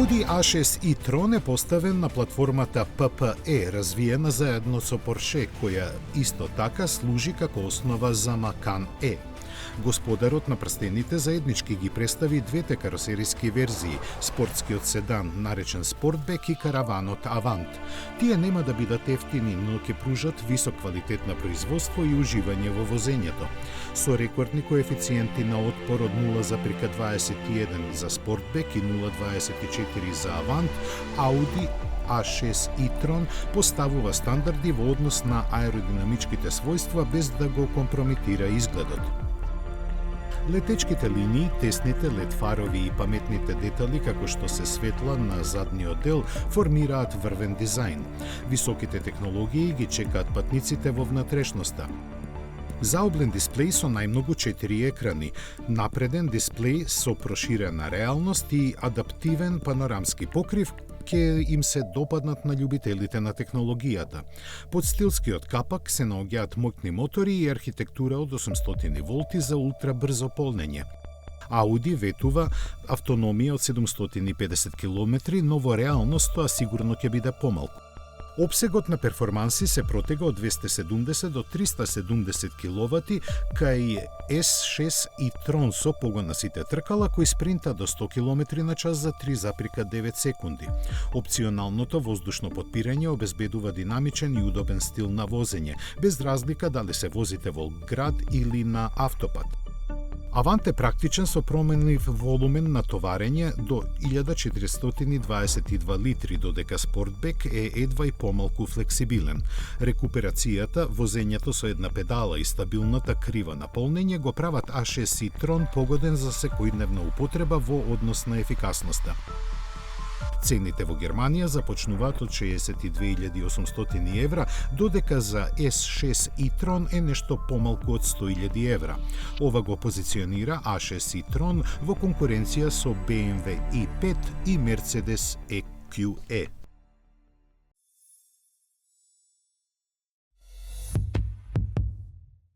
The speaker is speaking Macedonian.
Audi A6 e-tron е поставен на платформата PPE, развиена заедно со Porsche, која исто така служи како основа за Macan E. Господарот на прстените заеднички ги представи двете каросериски верзии, спортскиот седан наречен Sportback и караванот Avant. Тие нема да бидат ефтини, но ќе пружат висок квалитет на производство и уживање во возењето. Со рекордни коефициенти на отпор од 0,21 за Sportback и 0,24 за Avant, Audi A6 e-tron поставува стандарди во однос на аеродинамичките својства без да го компрометира изгледот. Летечките линии, тесните лед фарови и паметните детали како што се светла на задниот дел формираат врвен дизајн. Високите технологии ги чекаат патниците во внатрешноста. Заоблен дисплеј со најмногу 4 екрани, напреден дисплеј со проширена реалност и адаптивен панорамски покрив ќе им се допаднат на љубителите на технологијата. Под стилскиот капак се наоѓаат моќни мотори и архитектура од 800 волти за ултрабрзо полнење. Audi ветува автономија од 750 км, но во реалност тоа сигурно ќе биде помалку. Опсегот на перформанси се протега од 270 до 370 киловати кај S6 e-tron со погон на сите тркала кој спринта до 100 км на час за 3,9 секунди. Опционалното воздушно подпирање обезбедува динамичен и удобен стил на возење, без разлика дали се возите во град или на автопат. Avant е практичен со променлив волумен на товарење до 1422 литри, додека Sportback е едва и помалку флексибилен. Рекуперацијата, возењето со една педала и стабилната крива на полнење го прават A6 e-tron погоден за секојдневна употреба во однос на ефикасноста. Цените во Германија започнуваат од 62.800 евра, додека за S6 e-tron е нешто помалку од 100.000 евра. Ова го позиционира A6 e-tron во конкуренција со BMW i5 и Mercedes EQE.